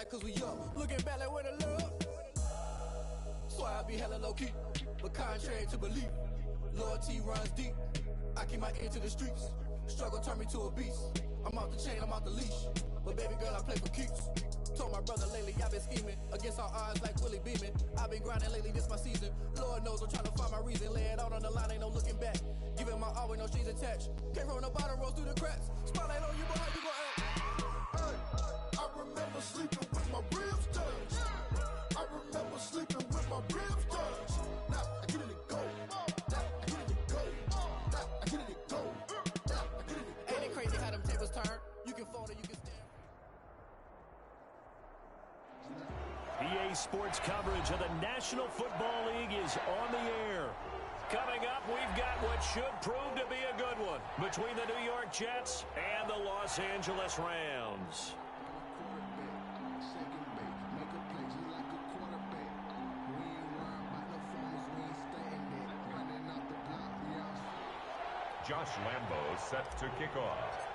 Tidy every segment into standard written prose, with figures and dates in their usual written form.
back cause we up. Looking back like where the love. Swear I be hella low-key, but contrary to belief, loyalty runs deep. I keep my ear to the streets. Struggle turned me to a beast. I'm off the chain, I'm off the leash. But baby girl, I play for keeps. Told my brother lately, I've been scheming against all odds like Willie Beeman. I've been grinding lately, this my season. Lord knows I'm trying to find my reason. Lay it out on the line, ain't no looking back. Giving my all with no strings attached. Came from the bottom, rose through the cracks. Spotlight on you, but how you gon' act? Hey, I remember sleeping with my ribs touched. I remember sleeping with my ribs touched. Now I get it to go. Now I get it to go. Now I get it to go. Now I get it to go. Ain't it crazy how them tables turn? You can fold or you can stand. EA Sports coverage of the National Football League is on the air. Coming up, we've got what should prove to be a good one between the New York Jets and the Los Angeles Rams. Josh Lambo set to kick off.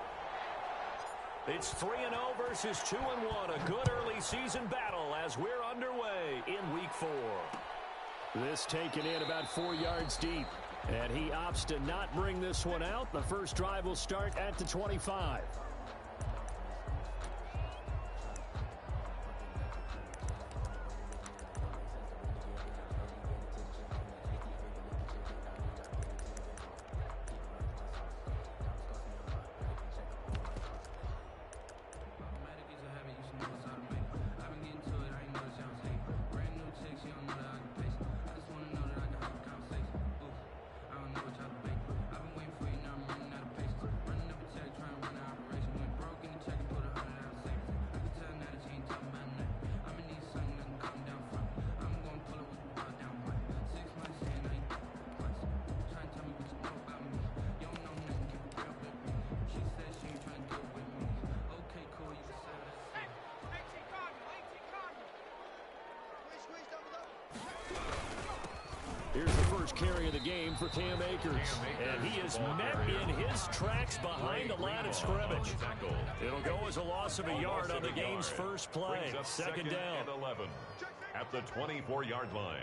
It's 3-0 versus 2-1. A good early season battle as we're underway in Week 4. This taken in about 4 yards deep. And he opts to not bring this one out. The first drive will start at the 25. Here's the first carry of the game for Cam Akers. And he is met in his tracks behind the line of scrimmage. It'll go as a loss of a yard on the game's first play. Second down. 11 at the 24-yard line.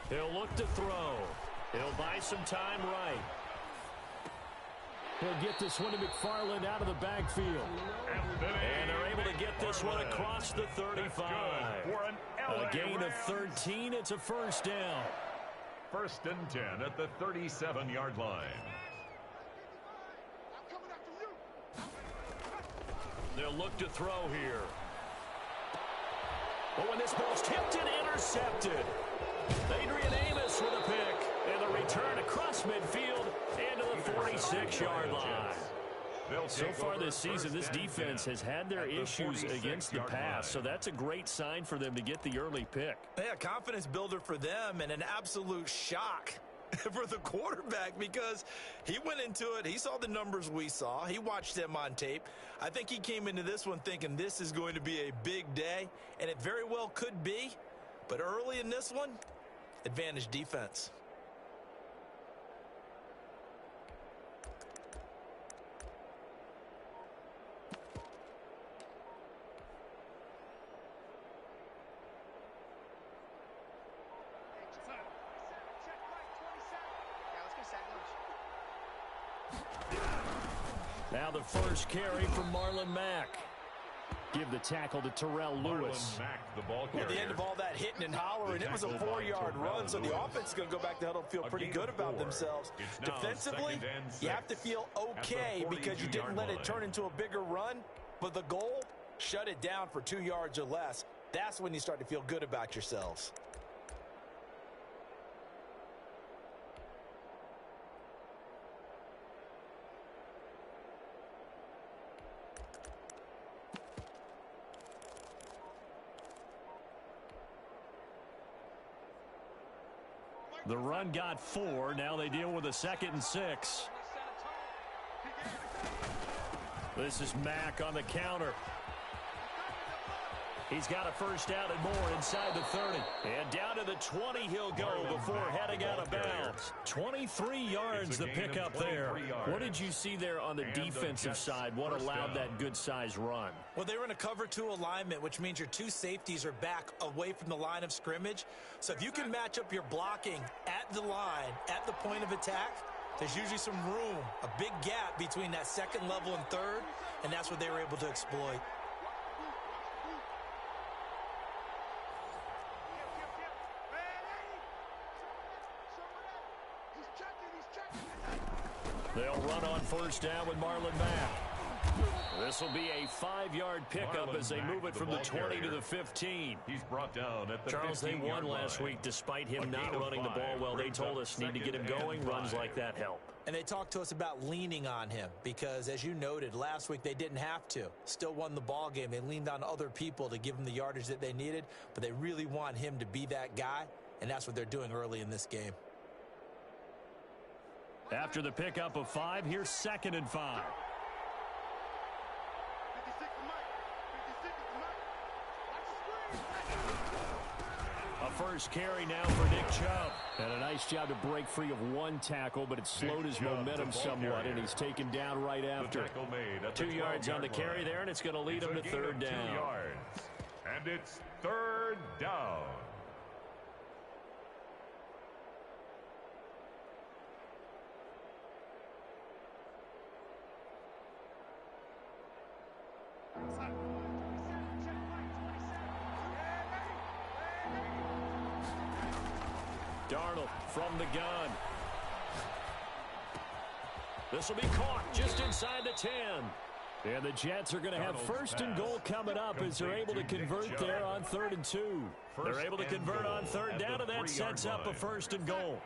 He'll look to throw. He'll buy some time right. He'll get this one to McFarland out of the backfield. And they're able to get this one across the 35. A gain of 13. It's a first down. First and 10 at the 37-yard line. They'll look to throw here. But when this ball's tipped and intercepted, Adrian Amos with a pick. And the return across midfield and to the 46-yard line. So far this season, this defense has had their issues against the pass, so that's a great sign for them to get the early pick. Yeah, confidence builder for them and an absolute shock for the quarterback because he went into it. He saw the numbers we saw. He watched them on tape. I think he came into this one thinking this is going to be a big day, and it very well could be. But early in this one, advantage defense. Now the first carry from Marlon Mack. Give the tackle to Terrell Lewis. Marlon Mack, the ball carrier. At the end of all that hitting and hollering, it was a 4-yard run, so the offense is going to go back to huddle and feel pretty good about themselves. Defensively, you have to feel okay because you didn't let it turn into a bigger run, but the goal, shut it down for 2 yards or less. That's when you start to feel good about yourselves. The run got 4. Now they deal with a 2nd and 6. This is Mack on the counter. He's got a first down and more inside the 30. And down to the 20 he'll go before heading out of bounds. 23 yards the pickup there. What did you see there on the defensive side? What allowed that good-sized run? Well, they were in a cover 2 alignment, which means your 2 safeties are back away from the line of scrimmage. So if you can match up your blocking at the line, at the point of attack, there's usually some room, a big gap between that second level and third, and that's what they were able to exploit. They'll run on first down with Marlon Mack. This will be a 5-yard pickup as they move it from the 20 to the 15. He's brought down at the Charles, they won last week despite him not running the ball well. They told us need to get him going. Runs like that help. And they talked to us about leaning on him because, as you noted, last week they didn't have to. Still won the ball game. They leaned on other people to give them the yardage that they needed, but they really want him to be that guy, and that's what they're doing early in this game. After the pickup of 5, here's 2nd and 5. A first carry now for Nick Chubb. And a nice job to break free of 1 tackle, but it slowed his momentum somewhat, and he's taken down right after. 2 yards on the carry there, and it's going to lead him to 3rd down. 2 yards. And it's 3rd down. Darnold from the gun. This will be caught just inside the 10. And the Jets are going to have 1st and goal coming up as they're able to convert there on 3rd and 2. They're able to convert on 3rd down, and that sets up a 1st and goal.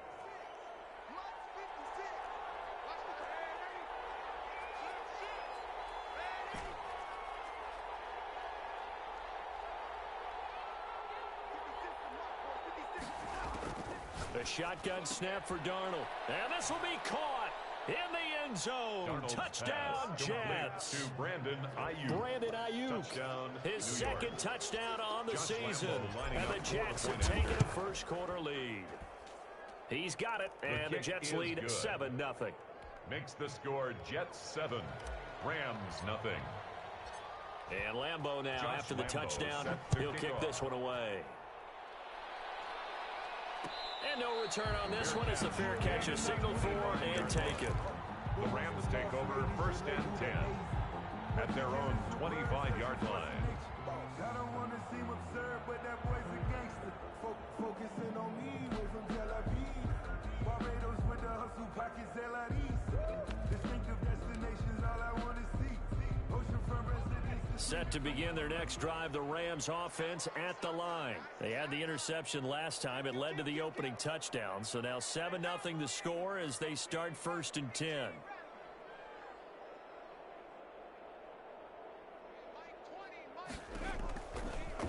The shotgun snap for Darnold. And this will be caught in the end zone. Darnold's touchdown, Jets. To Brandon Ayuk. Touchdown, his 2nd touchdown on the season. And the Jets have taken a first-quarter lead. He's got it, and the Jets lead 7-0. Makes the score Jets 7, Rams 0. And Lambeau now, after the touchdown, he'll kick this one away. And no return on this one as the fair catch is signaled for and taken. The Rams take over 1st and 10 at their own 25-yard line. I don't want to seem absurd, but that boy's a gangster. Focusing on me, way from Tel Aviv. Barbados with the hustle pockets, LREs. Distinctive destinations, all I want to see. Oceanfront residences. Set to begin their next drive, the Rams offense at the line. They had the interception last time. It led to the opening touchdown. So now 7-0 the score as they start 1st and 10.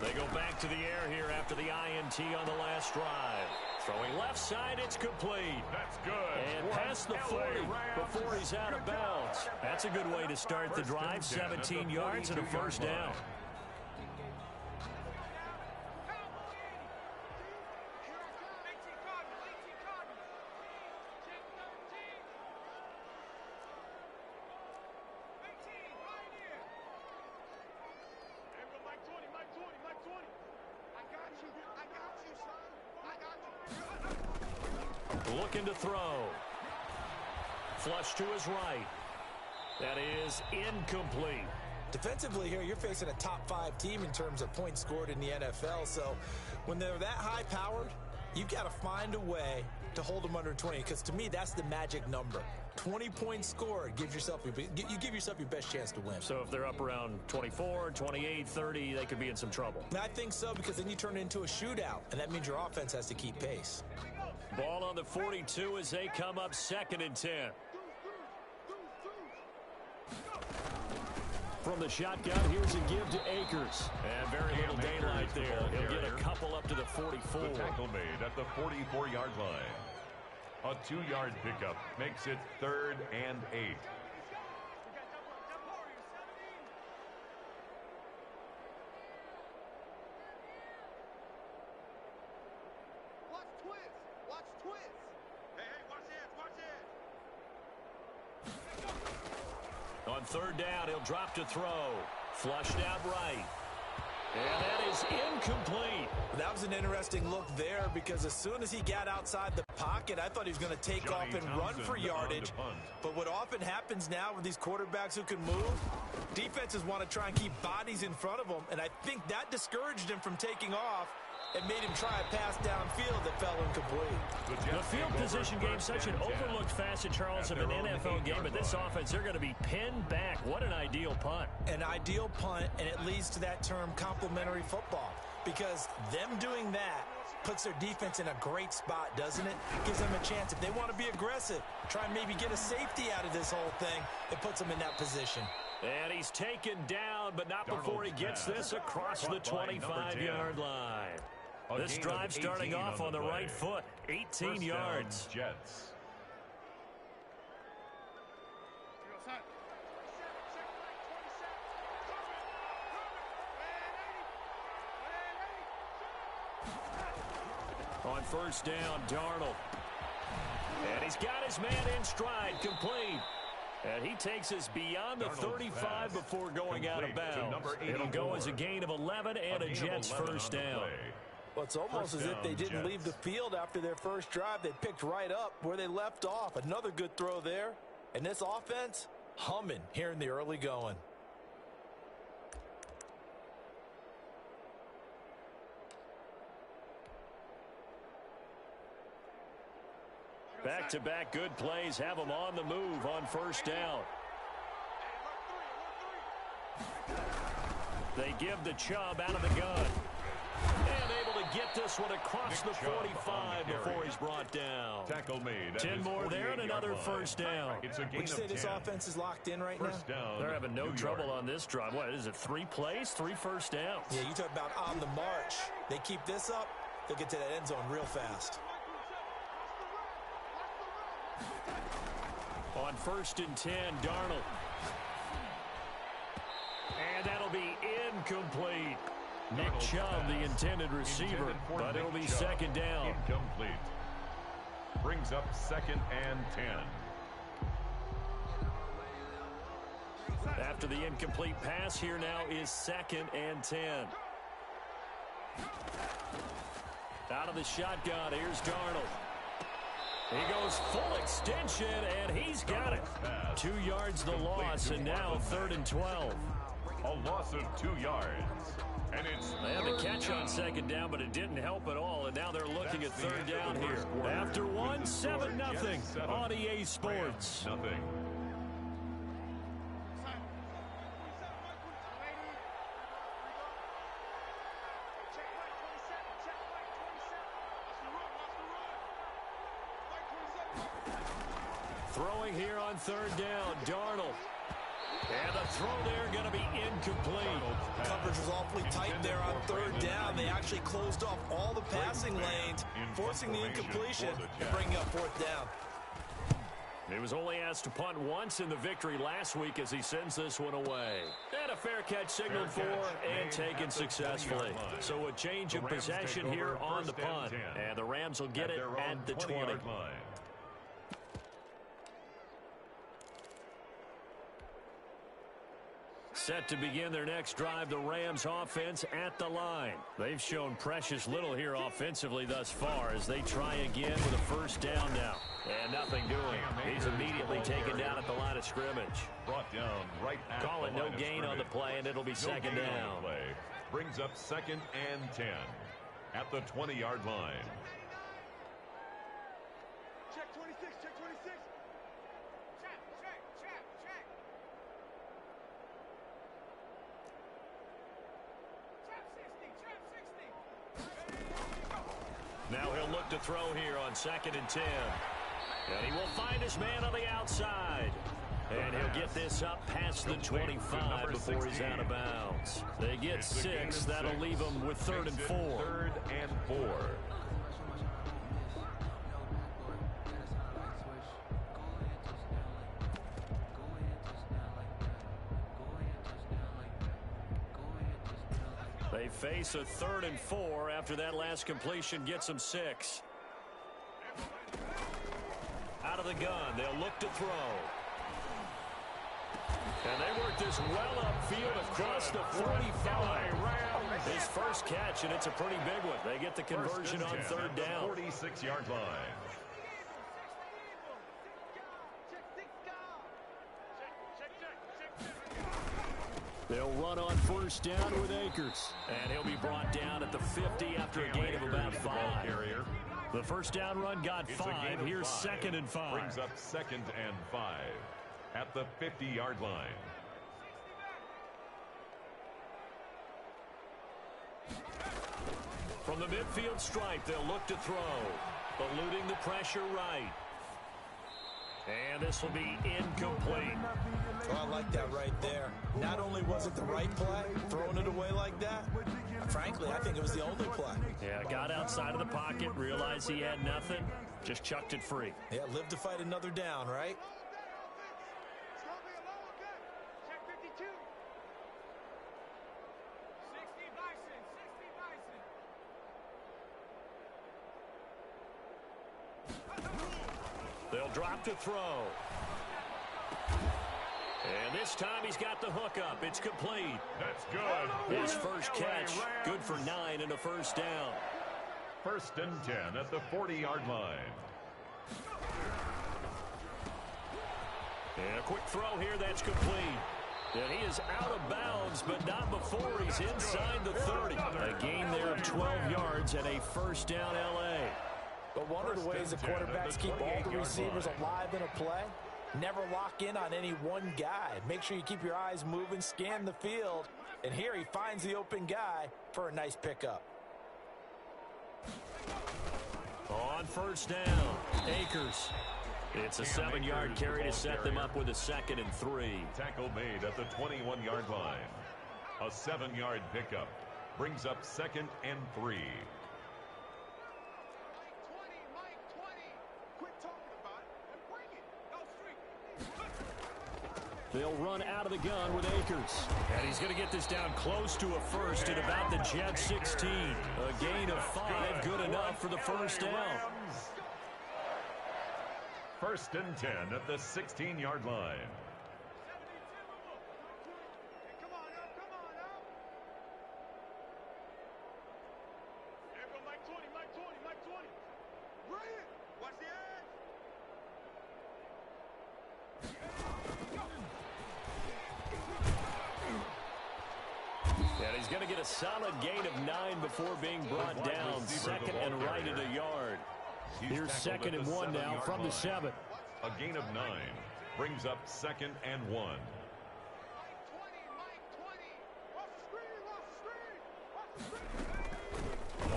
They go back to the air here after the INT on the last drive. Throwing left side, it's complete. That's good. And past the 40 before he's out of bounds. That's a good way to start the drive. 17 yards and a first down. Looking to throw. Flush to his right. That is incomplete. Defensively here, you're facing a top 5 team in terms of points scored in the NFL. So when they're that high-powered, you've got to find a way to hold them under 20. Because to me, that's the magic number. 20 points scored, you give yourself your best chance to win. So if they're up around 24, 28, 30, they could be in some trouble. And I think so, because then you turn it into a shootout, and that means your offense has to keep pace. Ball on the 42 as they come up 2nd and 10. From the shotgun, here's a give to Akers. And very little daylight there. He'll get a couple up to the 44. The tackle made at the 44-yard line. A 2-yard pickup makes it 3rd and 8. On third down, he'll drop to throw. Flushed out right. And that is incomplete. That was an interesting look there because as soon as he got outside the pocket, I thought he was going to take off and run for yardage. But what often happens now with these quarterbacks who can move, defenses want to try and keep bodies in front of them, and I think that discouraged him from taking off and made him try a pass downfield that fell incomplete. The field position game, such an overlooked facet, Charles, of an NFL game, but this offense, they're going to be pinned back. What an ideal punt. An ideal punt, and it leads to that term complementary football, because them doing that puts their defense in a great spot, doesn't it? Gives them a chance, if they want to be aggressive, try and maybe get a safety out of this whole thing. It puts them in that position. And he's taken down, but not before he gets this across the 25-yard line. This drive starting off on the right foot, 18 yards. Jets. On first down, Darnold. And he's got his man in stride, complete. And he takes us beyond the 35 before going out of bounds. It'll go as a gain of 11 and a Jets first down. Well, it's almost as if they didn't leave the field after their first drive. They picked right up where they left off. Another good throw there. And this offense, humming here in the early going. Back-to-back good plays have them on the move on first down. They give the Chubb out of the gun. And able to get this one across the 45 before he's brought down. Tackle made. 10 more there and another first down. It's a gain Would you say this offense is locked in right now? They're having no trouble on this drive. What is it, 3 plays, 3 first downs? Yeah, you talk about on the march. They keep this up, they'll get to that end zone real fast. On first and 10, Darnold. And that'll be incomplete. Nick Chubb, the intended receiver, but it'll be second down. Incomplete. Brings up second and 10. After the incomplete pass, here now is second and 10. Out of the shotgun, here's Darnold. He goes full extension, and he's got it. 2 yards the loss, and now third and 12. A loss of 2 yards. And it's they had the catch on second down, but it didn't help at all, and now they're looking at third down here. After one, 7-0 on EA Sports. Nothing. Throwing here on third down, Darnold. And the throw there going to be incomplete. Coverage was awfully tight there on third down. They actually closed off all the passing lanes, forcing the incompletion and bringing up fourth down. He was only asked to punt once in the victory last week as he sends this one away. And a fair catch signaled for and taken successfully. So a change of possession here on the punt. And the Rams will get it at the 20. Set to begin their next drive, the Rams offense at the line. They've shown precious little here offensively thus far as they try again with a first down now. And nothing doing. He's immediately taken down at the line of scrimmage. Brought down right at Call it no gain on the play, and it'll be second down. Brings up second and 10 at the 20-yard line. Check 26, check 26. Check. Now he'll look to throw here on second and 10. And he will find his man on the outside. And he'll get this up past the 25 before he's out of bounds. They get 6. That'll leave them with third and 4. Third and 4. They face a third and 4 after that last completion gets them 6. Out of the gun, they'll look to throw. And they work this well upfield across the 45. His first catch, and it's a pretty big one. They get the conversion on third down. 46-yard line. They'll run on first down with Akers. And he'll be brought down at the 50 after a gain of about 5. The first down run got 5. Here's 2nd and 5. Brings up 2nd and 5 at the 50-yard line. From the midfield stripe, they'll look to throw. Eluding the pressure right. And this will be incomplete. Oh, I like that right there. Not only was it the right play, throwing it away like that, frankly, I think it was the only play. Yeah, got outside of the pocket, realized he had nothing, just chucked it free. Yeah, live to fight another down, right? They'll drop to throw. And this time he's got the hook up. It's complete. That's good. His first catch, good for 9 and a first down. 1st and 10 at the 40-yard line. And a quick throw here, that's complete. And he is out of bounds, but not before he's inside the 30. A gain there of 12 yards and a first down L.A. But one of the ways the quarterbacks keep all the receivers alive in a play, never lock in on any one guy. Make sure you keep your eyes moving, scan the field, and here he finds the open guy for a nice pickup. On first down, Akers. It's a 7-yard carry to set them up with a 2nd and 3. Tackle made at the 21-yard line. A 7-yard pickup brings up 2nd and 3. They'll run out of the gun with Akers. And he's going to get this down close to a first at about the Jet 16. A gain of 5, good enough for the first down. 1st and 10 at the 16-yard line. And he's going to get a solid gain of 9 before being brought down. 2nd and right at a yard. Here's 2nd and 1 now from the 7. A gain of 9 brings up 2nd and 1.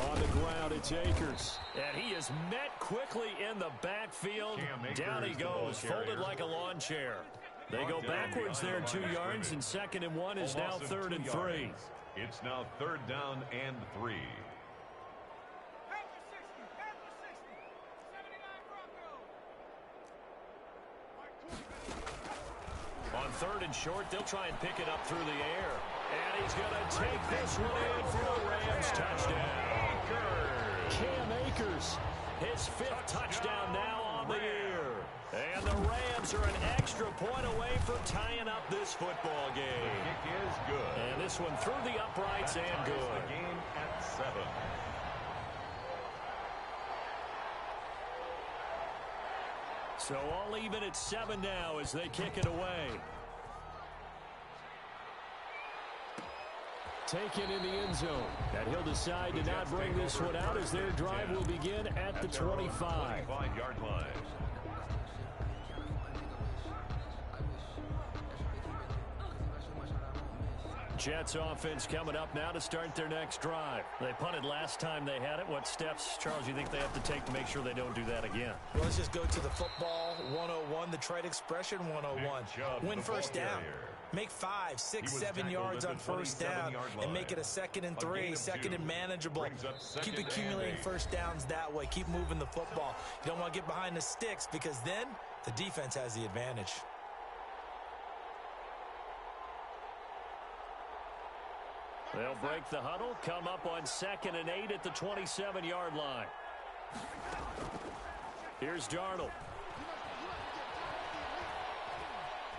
On the ground, it's Akers. And he is met quickly in the backfield. Down he goes, folded like a lawn chair. They go backwards there 2 yards, and 2nd and 1 is now 3rd and 3. It's now 3rd down and 3. On 3rd and short, they'll try and pick it up through the air. And he's going to take this one in for a Rams touchdown. Cam Akers, his 5th touchdown now on the year. And the Rams are an extra point away from tying up this football game. The kick is good. And this one through the uprights and good. The game at 7. So all even at 7 now as they kick it away. Taken in the end zone. And he'll decide to not bring this one out as their drive will begin at the 25. 25-yard line. Jets offense coming up now to start their next drive. They punted last time they had it. What steps, Charles, do you think they have to take to make sure they don't do that again? Well, let's just go to the football 101, the trite expression 101. Win first down. Make 5, 6, 7 yards on first down and make it a 2nd and 3, 2nd and manageable. Keep accumulating first downs that way. Keep moving the football. You don't want to get behind the sticks because then the defense has the advantage. They'll break the huddle, come up on 2nd and 8 at the 27-yard line. Here's Darnold.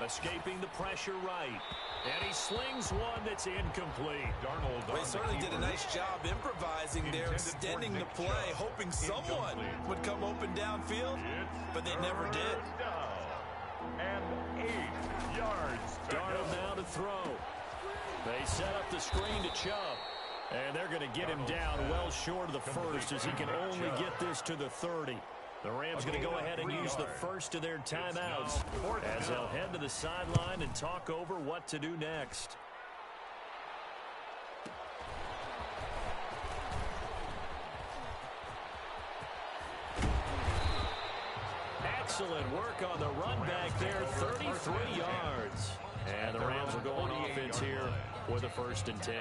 Escaping the pressure right. And he slings one that's incomplete. They certainly did a nice job improvising there, extending the play, hoping someone would come open downfield, but they never did. And 8 yards. Darnold now to throw. They set up the screen to Chubb. And they're going to get him down well short of the first as he can only get this to the 30. The Rams going to go ahead and use the first of their timeouts as they'll head to the sideline and talk over what to do next. Excellent work on the run back there, 33 yards. And the Rams will go on offense here with a 1st and 10.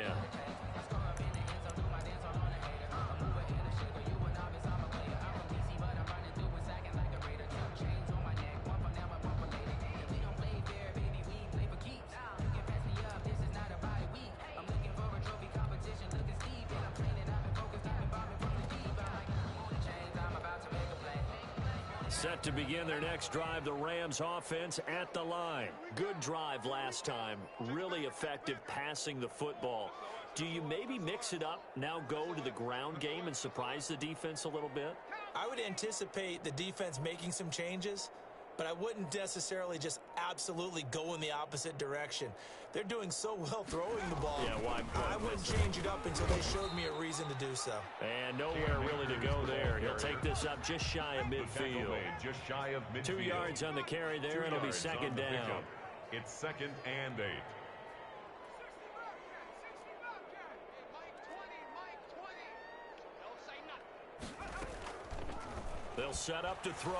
Set to begin their next drive, the Rams offense at the line. Good drive last time. Really effective passing the football. Do you maybe mix it up, now go to the ground game and surprise the defense a little bit? I would anticipate the defense making some changes, but I wouldn't necessarily just absolutely go in the opposite direction. They're doing so well throwing the ball. Yeah, why I wouldn't change it up until they showed me a reason to do so. And nowhere really to go there. He'll take this up just shy of midfield. Just shy of midfield. 2 yards on the carry there. It'll be 2nd down. It's 2nd and 8. They'll set up to throw.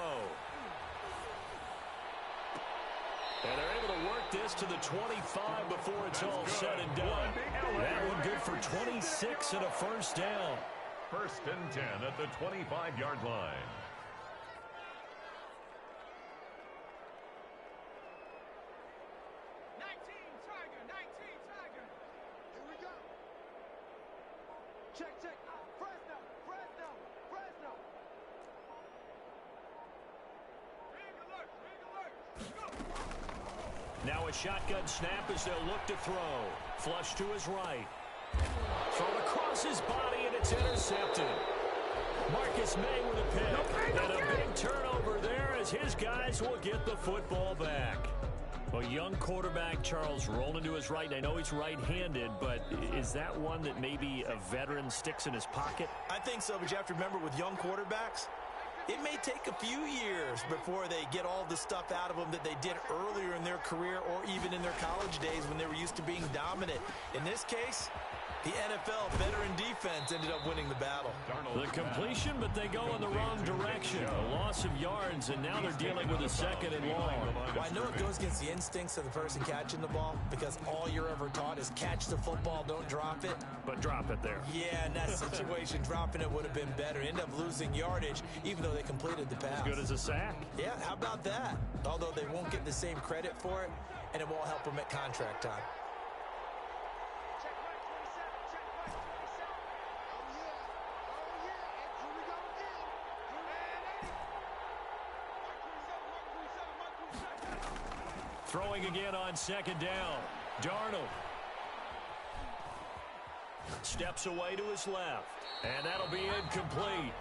And they're able to work this to the 25 before it's all said and done. That one good for 26 and a 1st down. 1st and 10 at the 25-yard line. Now a shotgun snap as they'll look to throw. Flush to his right. Thrown across his body, and it's intercepted. Marcus May with a pick. And a big turnover there as his guys will get the football back. A young quarterback, Charles, rolling to his right. I know he's right-handed, but is that one that maybe a veteran sticks in his pocket? I think so, but you have to remember with young quarterbacks, it may take a few years before they get all the stuff out of them that they did earlier in their career or even in their college days when they were used to being dominant. In this case, the NFL veteran defense ended up winning the battle. The completion, but they go in the wrong direction. A loss of yards, and now they're dealing with a 2nd and long. Well, I know it goes against the instincts of the person catching the ball because all you're ever taught is catch the football, don't drop it. But drop it there. Yeah, in that situation, dropping it would have been better. End up losing yardage, even though they completed the pass. As good as a sack. Yeah, how about that? Although they won't get the same credit for it, and it won't help them at contract time. Throwing again on 2nd down. Darnold steps away to his left, and that'll be incomplete.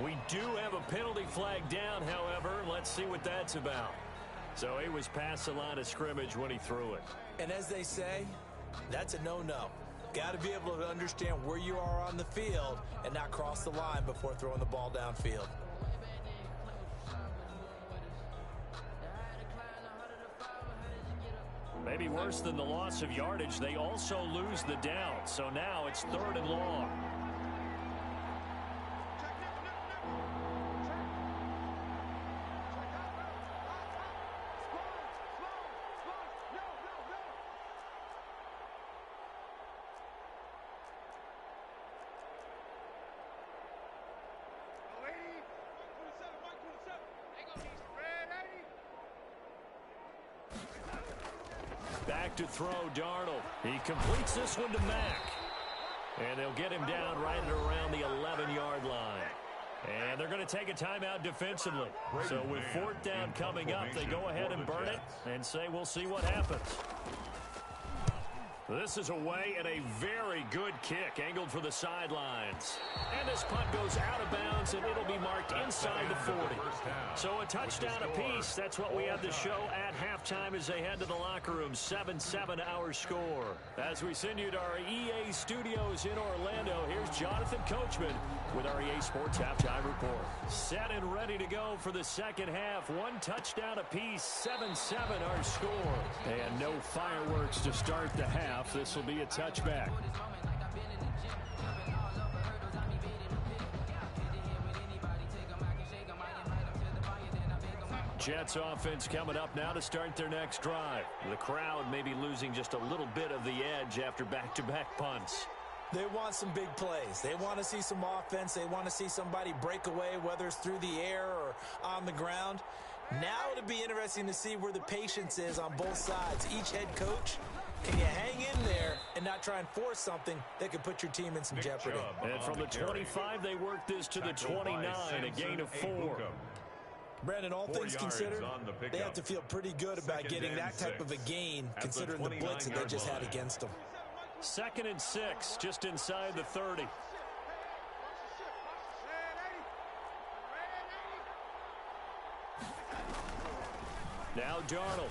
We do have a penalty flag down, however. Let's see what that's about. So he was past the line of scrimmage when he threw it. And as they say, that's a no-no. Got to be able to understand where you are on the field and not cross the line before throwing the ball downfield. Maybe worse than the loss of yardage, they also lose the down. So now it's 3rd and long. Back to throw, Darnold. He completes this one to Mack. And they'll get him down right at around the 11-yard line. And they're going to take a timeout defensively. So with fourth down coming up, they go ahead and burn it and say we'll see what happens. This is away and a very good kick, angled for the sidelines. And this punt goes out of bounds, and it'll be marked inside the 40. So a touchdown apiece. That's what we had to show at halftime as they head to the locker room. 7-7 our score. As we send you to our EA studios in Orlando, here's Jonathan Coachman with our EA Sports Halftime Report. Set and ready to go for the second half. One touchdown apiece, 7-7 our score. And no fireworks to start the half. This will be a touchback. Jets offense coming up now to start their next drive. The crowd may be losing just a little bit of the edge after back-to-back punts. They want some big plays. They want to see some offense. They want to see somebody break away, whether it's through the air or on the ground. Now it'll be interesting to see where the patience is on both sides. Each head coach, can you hang in there and not try and force something that could put your team in some jeopardy? And from the 25, they work this to the 29, a gain of 4. Brandon, all things considered, they have to feel pretty good about getting that type of a gain, considering the blitz that they just had against them. 2nd and 6, just inside the 30. Now Darnold.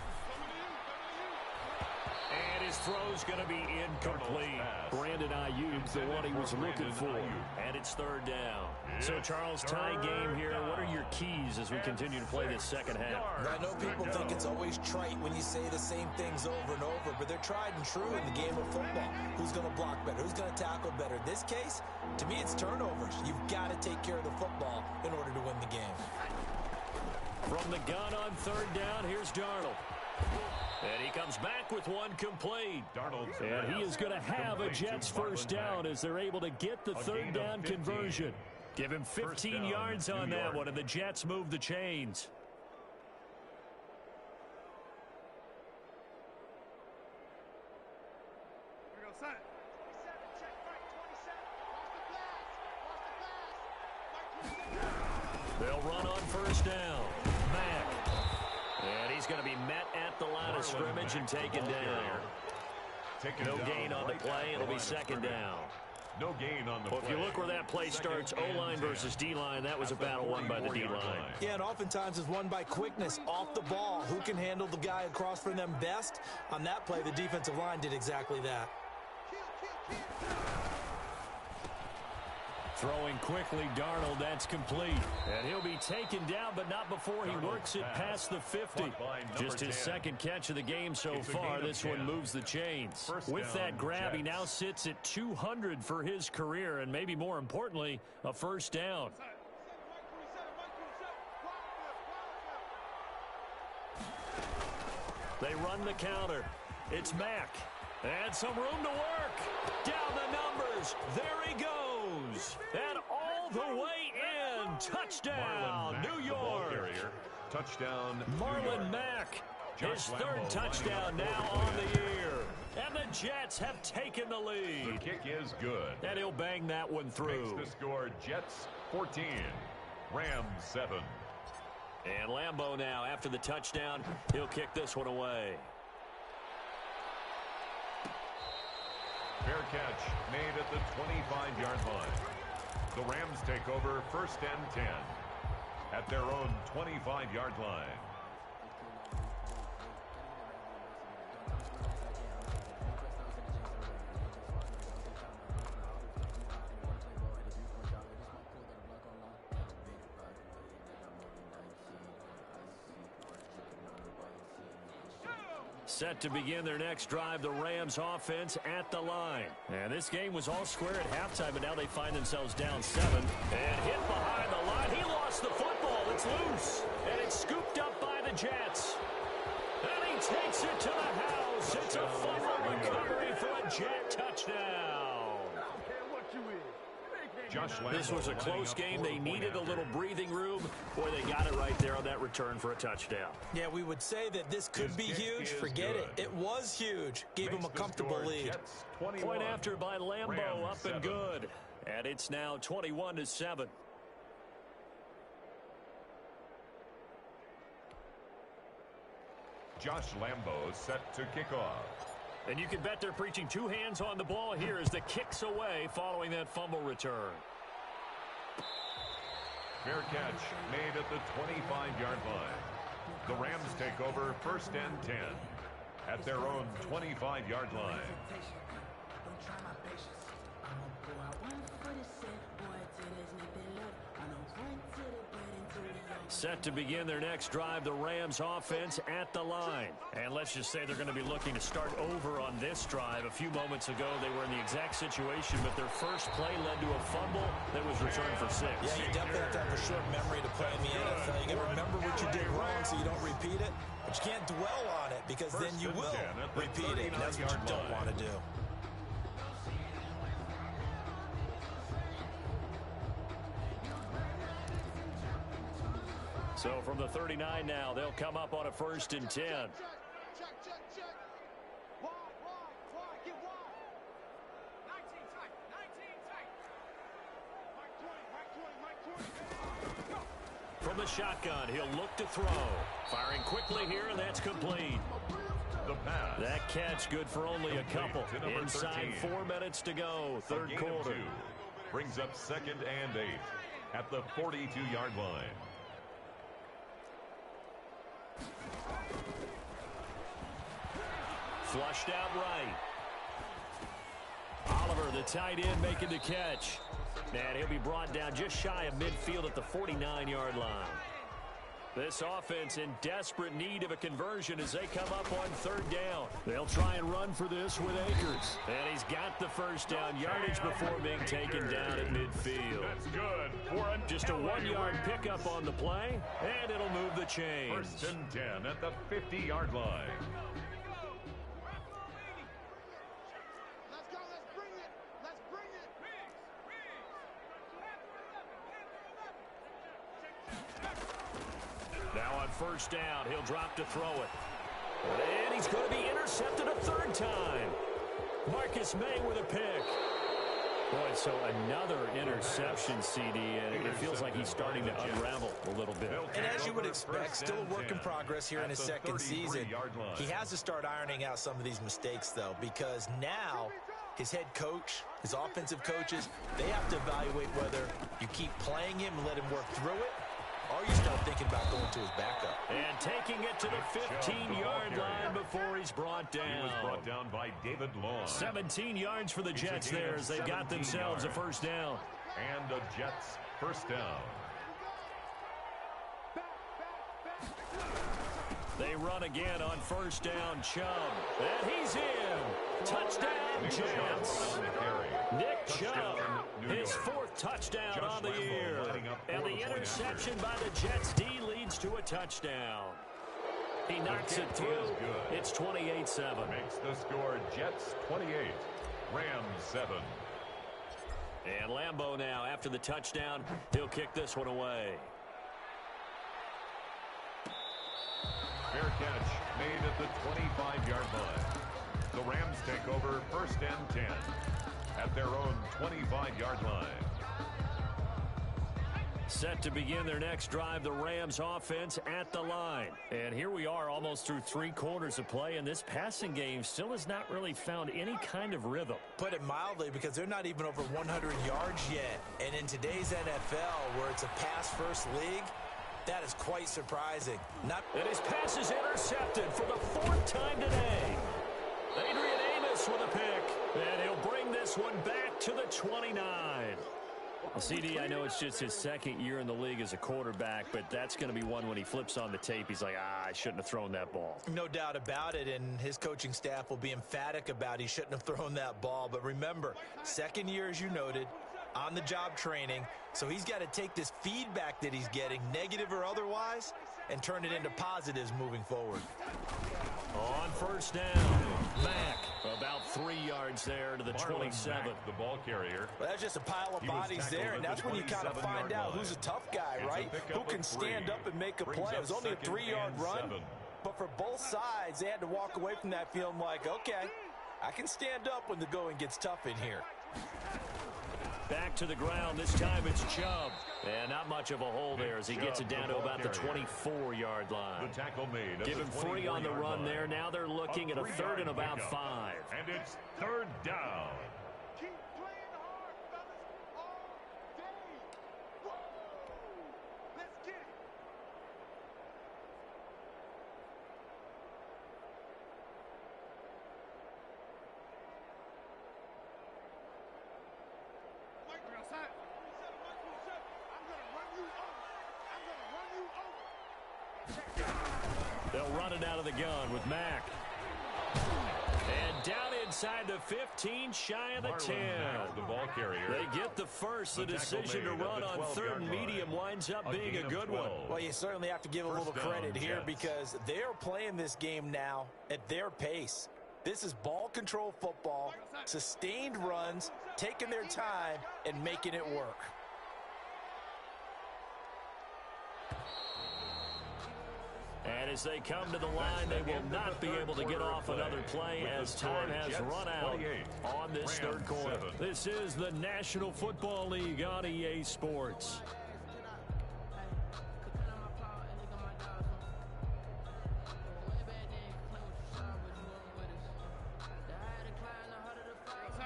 And his throw's going to be incomplete. Brandon Ayuk, the one he was looking for. And it's 3rd down. So, Charles, tie game here. What are your keys as we continue to play this second half? I know people think it's always trite when you say the same things over and over, but they're tried and true in the game of football. Who's going to block better? Who's going to tackle better? In this case, to me, it's turnovers. You've got to take care of the football in order to win the game. From the gun on 3rd down, here's Darnold. And he comes back with one complete. And he is going to have a Jets first down as they're able to get the 3rd down conversion. Give him 15 yards on that one, and the Jets move the chains. They'll run on 1st down. Mack. And he's going to be met at the line of scrimmage and taken down. No gain on the play. It'll be 2nd down. No gain on the play. If you look where that play starts, O-line versus D-line, that was a battle won by the D-line. Yeah, and oftentimes it's won by quickness off the ball. Who can handle the guy across from them best? On that play, the defensive line did exactly that. Throwing quickly, Darnold, that's complete. And he'll be taken down, but not before he works it past the 50. Just his 2nd catch of the game so far. This one moves the chains. With that grab, he now sits at 200 for his career, and maybe more importantly, a 1st down. They run the counter. It's Mack. And some room to work. Down the numbers. There he goes. And all the way in. Touchdown, New York. Touchdown, Marlon Mack. His 3rd touchdown now on the year. And the Jets have taken the lead. The kick is good. And he'll bang that one through. Makes the score Jets 14, Rams 7. And Lambeau now, after the touchdown, he'll kick this one away. Fair catch made at the 25-yard line. The Rams take over 1st and 10 at their own 25-yard line. Set to begin their next drive, the Rams offense at the line. And this game was all square at halftime, but now they find themselves down 7. And hit behind the line. He lost the football. It's loose. And it's scooped up by the Jets. And he takes it to the house. It's a fumble recovery for a Jet touchdown. This was a close game. They needed a little breathing room. Boy, they got it right there on that return for a touchdown. Yeah, we would say that this could be huge. Forget it. It was huge. Gave him a comfortable lead. Point after by Lambeau, up and good. And it's now 21-7. Josh Lambo set to kick off. And you can bet they're preaching two hands on the ball here as the kick's away following that fumble return. Fair catch made at the 25-yard line. The Rams take over 1st and 10 at their own 25-yard line. Set to begin their next drive, the Rams offense at the line. And let's just say they're going to be looking to start over on this drive. A few moments ago, they were in the exact situation, but their first play led to a fumble that was returned for 6. Yeah, you definitely have to have a short memory to play in the NFL. You got to remember what you did wrong so you don't repeat it, but you can't dwell on it because then you will repeat it, and that's what you don't want to do. So from the 39 now, they'll come up on a 1st and 10. From the shotgun, he'll look to throw. Firing quickly here, and that's complete. The pass. That catch good for only a couple. Inside 13. 4 minutes to go, third Gain quarter. of 2. Brings up 2nd and 8 at the 42-yard line. Flushed out right. Oliver, the tight end, making the catch. And he'll be brought down just shy of midfield at the 49-yard line. This offense in desperate need of a conversion as they come up on 3rd down. They'll try and run for this with Akers. And he's got the first down yardage before being taken down at midfield. That's good for Just a 1-yard pickup on the play, and it'll move the chains. 1st and 10 at the 50-yard line. Now on 1st down, he'll drop to throw it. And he's going to be intercepted a 3rd time. Marcus May with a pick. Boy, so another interception, CD, and it feels like he's starting to unravel a little bit. And as you would expect, still a work in progress here in his 2nd season. He has to start ironing out some of these mistakes, though, because now his head coach, his offensive coaches, they have to evaluate whether you keep playing him and let him work through it, or you start thinking about going to his backup. And taking it to the 15-yard line before he's brought down. He was brought down by David Long. 17 yards for the Jets there as they got themselves a 1st down. And the Jets 1st down. They run again on 1st down, Chubb. And he's in. Touchdown, Jets. Nick Chubb, his 4th touchdown on the year. And the interception by the Jets D leads to a touchdown. He knocks it through. It's 28-7. Makes the score Jets 28, Rams 7. And Lambo now, after the touchdown, he'll kick this one away. Fair catch made at the 25-yard line. The Rams take over 1st and 10 at their own 25-yard line. Set to begin their next drive, the Rams offense at the line. And here we are almost through 3 quarters of play, and this passing game still has not really found any kind of rhythm. Put it mildly, because they're not even over 100 yards yet. And in today's NFL, where it's a pass-first league, that is quite surprising. And his pass is intercepted for the 4th time today. Adrian Amos with a pick, and he'll bring this one back to the 29. Well, CD, I know it's just his 2nd year in the league as a quarterback, but that's going to be one when he flips on the tape. He's like, I shouldn't have thrown that ball. No doubt about it, and his coaching staff will be emphatic about he shouldn't have thrown that ball. But remember, 2nd year, as you noted, on-the-job training, so he's got to take this feedback that he's getting, negative or otherwise, and turn it into positives moving forward. On 1st down, Mack about 3 yards there to the 27. Mack, the ball carrier. Well, that's just a pile of bodies there, and that's when you kind of find out who's a tough guy, right? Who can stand up and make a play. It was only a 3-yard run, but for both sides, they had to walk away from that feeling like, okay, I can stand up when the going gets tough in here. Back to the ground. This time it's Chubb. And not much of a hole there as he gets it down to about the 24-yard line. The tackle made. Give him 3 on the run there. Now they're looking at a 3rd and about 5. And it's 3rd down. Keep playing hard, fellas, all day. Whoa! Let's get it. Mike, we're outside. I'm going to run you over. I'm going to run you over. They'll run it out of the gun with Mack. And down inside the 15, shy of the 10. The ball carrier. They get the first. The decision to run on 3rd and medium winds up being a good one. Well, you certainly have to give a little credit here because they're playing this game now at their pace. This is ball control football, sustained runs, taking their time, and making it work. And as they come to the line, they will not be able to get off another play as time has run out on this 3rd quarter. This is the National Football League on EA Sports.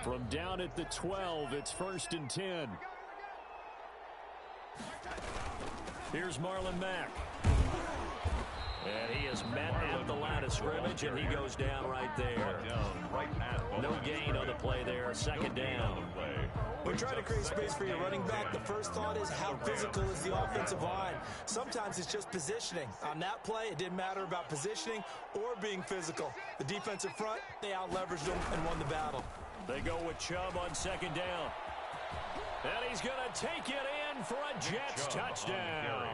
From down at the 12, it's 1st and 10. Here's Marlon Mack. And he is met at the line of scrimmage, and he goes down right there. No gain on the play there. 2nd down. We're trying to create space for your running back. The first thought is how physical is the offensive line. Sometimes it's just positioning. On that play, it didn't matter about positioning or being physical. The defensive front, they out-leveraged them and won the battle. They go with Chubb on 2nd down. And he's going to take it in for a Jets touchdown.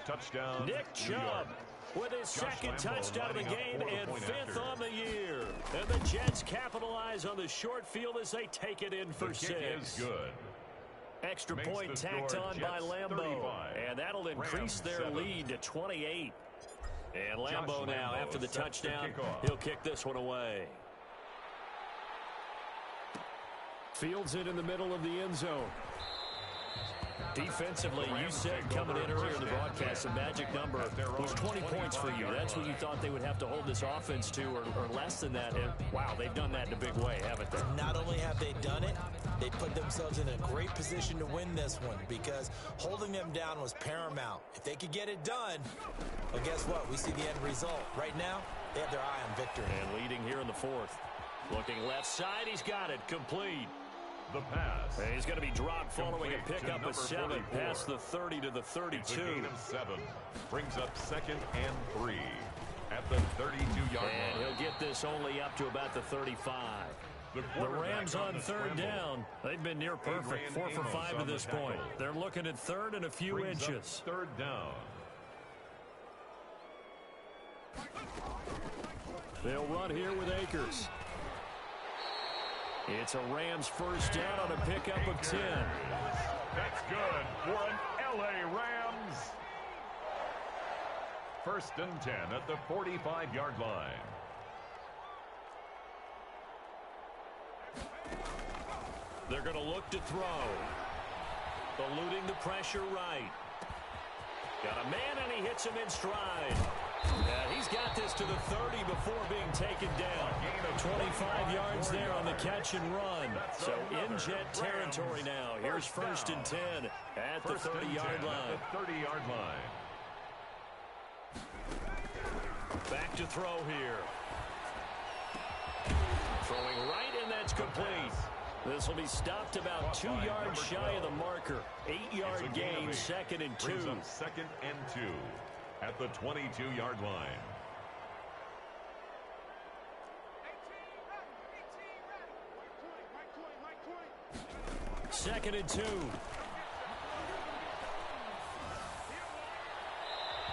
Touchdown. Nick Chubb with his 2nd touchdown of the game and 5th on the year. And the Jets capitalize on the short field as they take it in for 6. Is good. Extra point tacked on by Lambeau. And that'll increase their lead to 28. And Lambeau now, after the touchdown, he'll kick this one away. Fields it in the middle of the end zone. Defensively, you said coming in earlier in the broadcast, the magic number was 20 points for you. That's what you thought they would have to hold this offense to, or less than that. And, wow, they've done that in a big way, haven't they? Not only have they done it, they put themselves in a great position to win this one because holding them down was paramount. If they could get it done, well, guess what? We see the end result. Right now, they have their eye on victory. And leading here in the 4th. Looking left side, he's got it. Complete. The pass. And he's going to be dropped following a pickup of 7 past the 30 to the 32. It's a gain of 7. Brings up 2nd and 3 at the 32-yard line. And he'll get this only up to about the 35. The Rams on 3rd down. They've been near perfect. 4 for 5 to this point. They're looking at 3rd and a few inches. 3rd down. They'll run here with Akers. It's a Rams 1st down on a pickup of 10. That's good for an L.A. Rams. 1st and 10 at the 45-yard line. They're going to look to throw. Eluding the pressure right. Got a man, and he hits him in stride. He's got this to the 30 before being taken down. 25 yards there on the catch and run. So in Jet territory now. Here's 1st and 10 at the 30-yard line. At the 30-yard line. Back to throw here. Throwing right, and that's complete. This will be stopped about 2 yards shy of the marker. 8-yard gain, 2nd and 2. 2nd and 2 at the 22-yard line. 2nd and 2.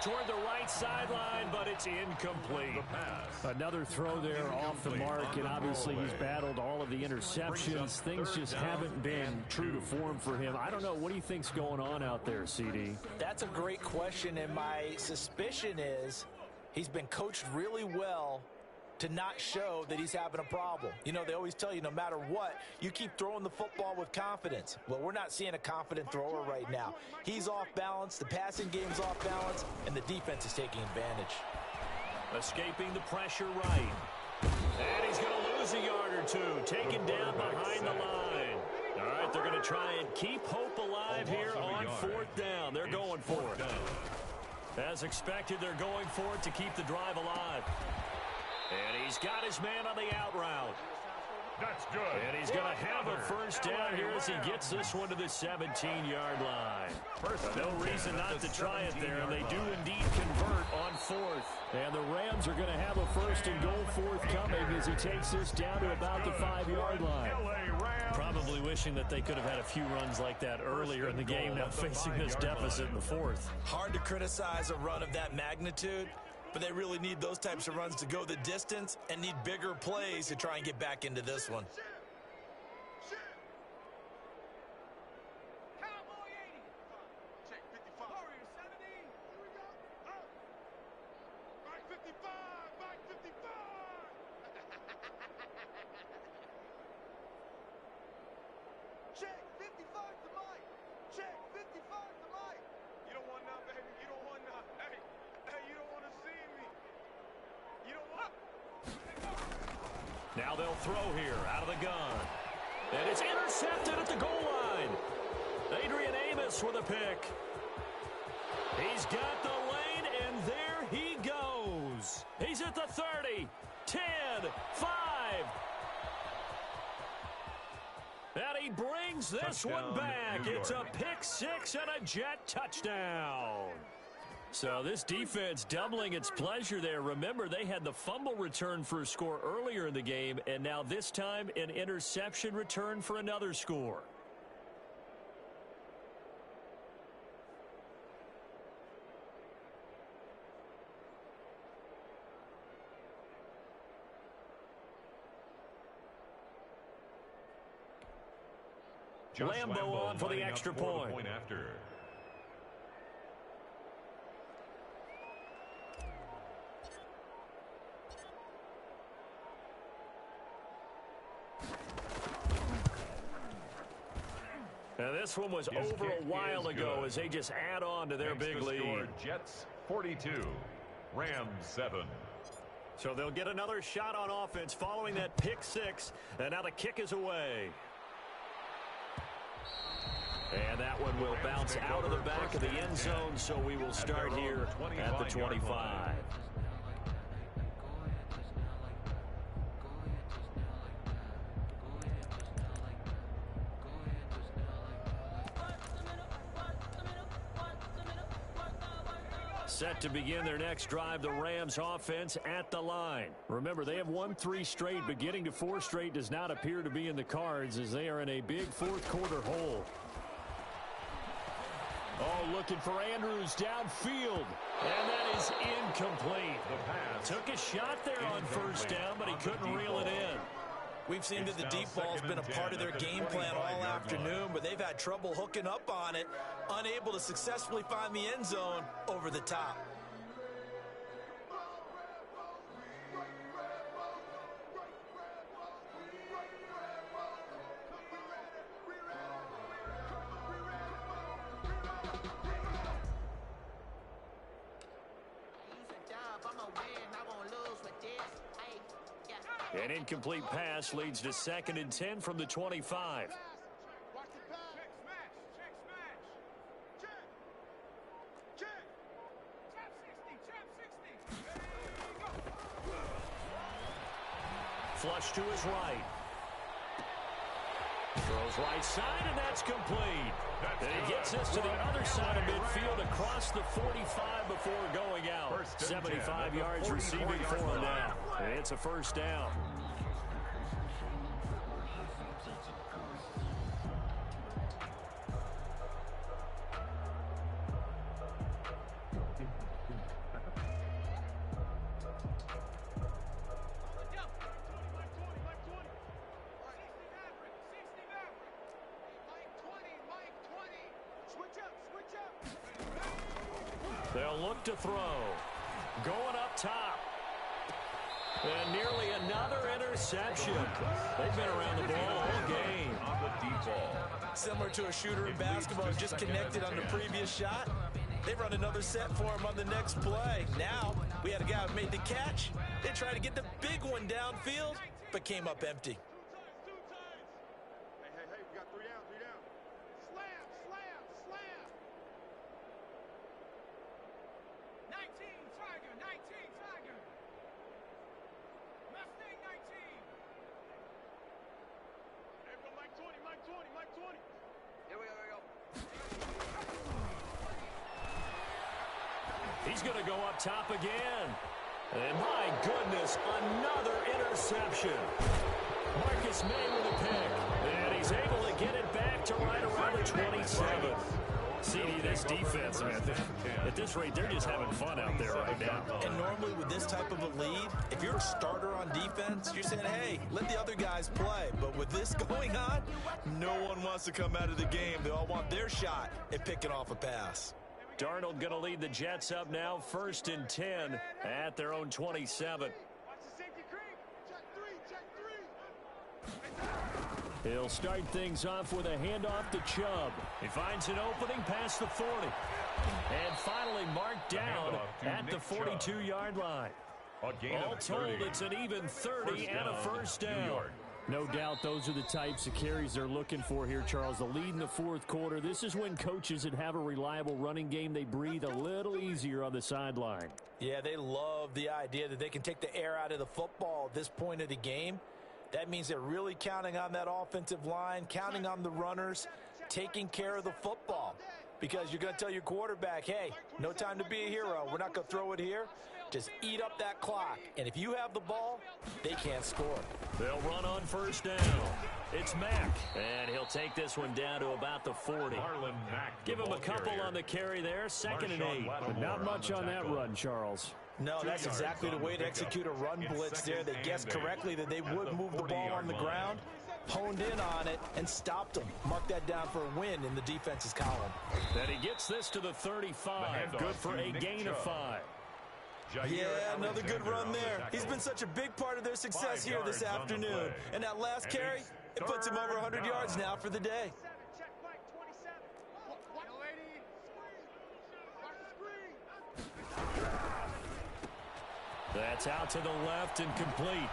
Toward the right sideline, but it's incomplete. Another throw there off the mark, and obviously he's battled all of the interceptions. Things just haven't been true to form for him. I don't know. What do you think's going on out there, CD? That's a great question, and my suspicion is he's been coached really well to not show that he's having a problem. You know, they always tell you no matter what, you keep throwing the football with confidence. Well, we're not seeing a confident thrower right now. He's off balance, the passing game's off balance, and the defense is taking advantage. Escaping the pressure right. And he's going to lose a yard or two, taken down behind the line. All right, they're going to try and keep hope alive here on fourth down. They're going for it. As expected, they're going for it to keep the drive alive. And he's got his man on the out route. That's good. And he's going to have a first down here as he gets this one to the 17-yard line. No reason not to try it there, and they do indeed convert on fourth. And the Rams are going to have a first and goal forthcoming as he takes this down to about the 5-yard line. Probably wishing that they could have had a few runs like that earlier in the game, now facing this deficit in the fourth. Hard to criticize a run of that magnitude, but they really need those types of runs to go the distance and need bigger plays to try and get back into this one. Check 55 to Mike. Check 55 to Mike. You don't want none, baby. You don't want none. Hey, you don't want to see me. You don't want. Now they'll throw here out of the gun. And it's intercepted at the goal line. Adrian Amos with a pick. He's got the lane, and there he goes. He's at the 30, 10, 5. And he brings this one back. It's a pick six and a Jet touchdown. So this defense doubling its pleasure there. Remember, they had the fumble return for a score earlier in the game, and now this time an interception return for another score. Lambo on for the extra point. After. Now this one was over a while ago as they just add on to their big lead. Jets 42, Rams 7. So they'll get another shot on offense following that pick six, and now the kick is away. And that one will bounce out of the back of the end zone, so we will start here at the 25. Set to begin their next drive, the Rams offense at the line. Remember, they have won 3 straight, but getting to 4 straight does not appear to be in the cards as they are in a big fourth quarter hole. Oh, looking for Andrews downfield. And that is incomplete. Took a shot there on first down, but he couldn't reel it in. We've seen that the deep ball's been a part of their game plan all afternoon, but they've had trouble hooking up on it, unable to successfully find the end zone over the top. An incomplete pass leads to 2nd and 10 from the 25. Flush to his right. Throws right side, and that's complete. And he gets this to the other side of midfield across the 45 before going out. 75 yards receiving for him now. It's a first down. They'll look to throw. Going up top. And nearly another interception. They've been around the ball all game. On the deep ball. Similar to a shooter in basketball who just connected on the previous shot. They run another set for him on the next play. Now, we had a guy who made the catch. They tried to get the big one downfield, but came up empty. Hey, we got 3 down, 3 down. Slam. 19, Tiger. Mustang 19. Hey, we go Mike 20. Here we go. He's going to go up top again. And my goodness, another interception. Marcus May with a pick. And he's able to get it back to right around the 27. CD, this defense, man, at this rate, they're just having fun out there right now. And normally with this type of a lead, if you're a starter on defense, you're saying, hey, let the other guys play. But with this going on, no one wants to come out of the game. They all want their shot at picking off a pass. Darnold going to lead the Jets up now, 1st and 10 at their own 27. Watch the safety creep. Check three. He'll start things off with a handoff to Chubb. He finds an opening past the 40. And finally marked down at the 42-yard line. All told, it's an even 30 and a first down. No doubt those are the types of carries they're looking for here, Charles. The lead in the 4th quarter. This is when coaches that have a reliable running game, they breathe a little easier on the sideline. Yeah, they love the idea that they can take the air out of the football at this point of the game. That means they're really counting on that offensive line, counting on the runners, taking care of the football. Because you're going to tell your quarterback, hey, no time to be a hero. We're not going to throw it here. Just eat up that clock. And if you have the ball, they can't score. They'll run on first down. It's Mack. And he'll take this one down to about the 40. Give him a couple on the carry there. 2nd and 8. But not much on that run, Charles. No, that's exactly the way to execute a run blitz there. They guessed correctly that they would move the ball on the ground, honed in on it, and stopped them. Mark that down for a win in the defense's column. And he gets this to the 35. Good for a gain of 5. Yeah, another good run there. He's been such a big part of their success here this afternoon. And that last carry, it puts him over 100 yards now for the day. Check Mike 27. What lady? Watch the screen. That's out to the left and complete.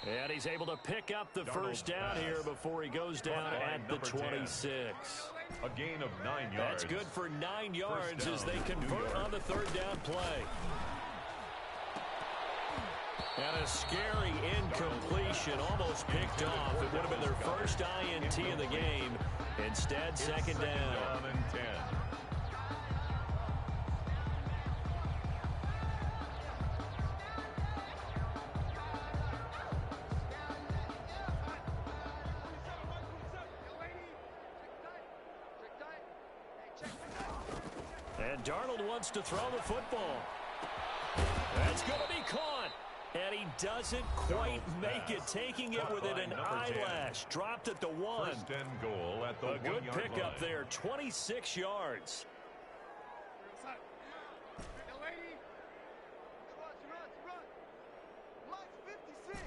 And he's able to pick up the first down here before he goes down at the 26. A gain of 9 yards. That's good for 9 yards as they convert on the 3rd down play. And a scary incompletion, almost picked off. It would have been their first INT of the game. Instead, 2nd down. And 10. And Darnold wants to throw the football. That's going to be caught. And he doesn't quite make it, taking it within an eyelash. Dropped at the 1. 1st and goal at the 1 A good yard pickup line. there, 26 yards. Mike's 56.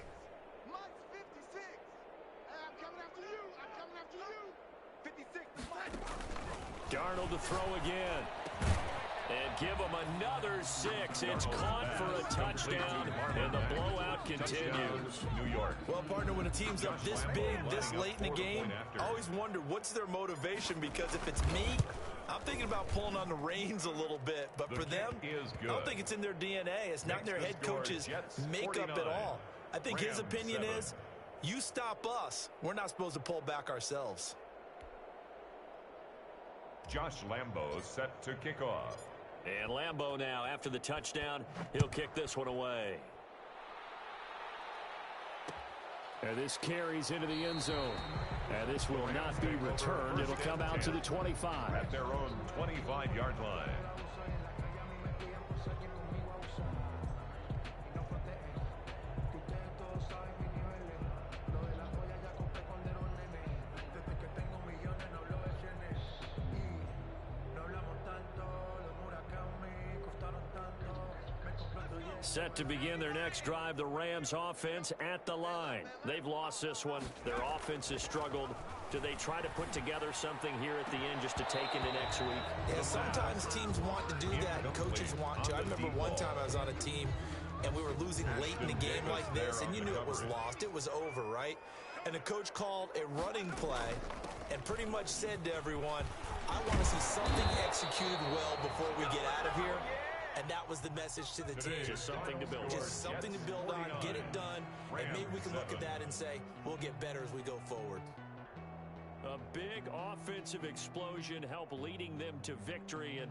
Mike's 56. I'm coming after you. 56 to Mike. Darnold to throw again. And give him another 6. It's caught for a touchdown, and the blowout continues. New York. Well, partner, when a team's up this big, this late in the game, I always wonder what's their motivation, because if it's me, I'm thinking about pulling on the reins a little bit. But for them, I don't think it's in their DNA. It's not in their head coach's makeup at all. I think his opinion is, you stop us, we're not supposed to pull back ourselves. Josh Lambo set to kick off. And Lambo now, after the touchdown, he'll kick this one away. And this carries into the end zone. And this will not be returned. It'll come out to the 25. At their own 25-yard line. Set to begin their next drive, the Rams offense at the line. They've lost this one. Their offense has struggled. Do they try to put together something here at the end just to take into next week? Yeah, sometimes teams want to do that and coaches want to. I remember one time I was on a team and we were losing late in the game like this, and you knew it was lost. It was over, right? And the coach called a running play and pretty much said to everyone, I want to see something executed well before we get out of here. And that was the message to the team. Just something to build on. Just something to build on, get it done, and maybe we can look at that and say, we'll get better as we go forward. A big offensive explosion helped leading them to victory, and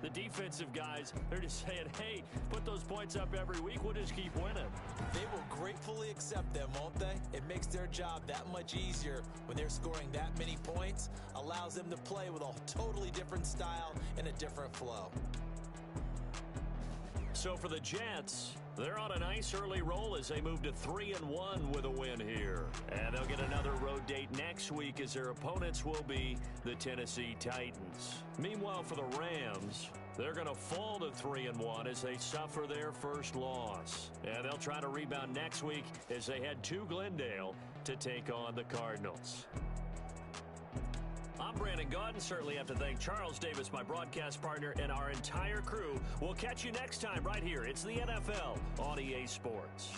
the defensive guys, they're just saying, hey, put those points up every week, we'll just keep winning. They will gratefully accept them, won't they? It makes their job that much easier when they're scoring that many points, allows them to play with a totally different style and a different flow. So for the Jets, they're on a nice early roll as they move to 3-1 with a win here. And they'll get another road date next week as their opponents will be the Tennessee Titans. Meanwhile, for the Rams, they're going to fall to 3-1 as they suffer their first loss. And they'll try to rebound next week as they head to Glendale to take on the Cardinals. I'm Brandon Gaudin. Certainly have to thank Charles Davis, my broadcast partner, and our entire crew. We'll catch you next time right here. It's the NFL on EA Sports.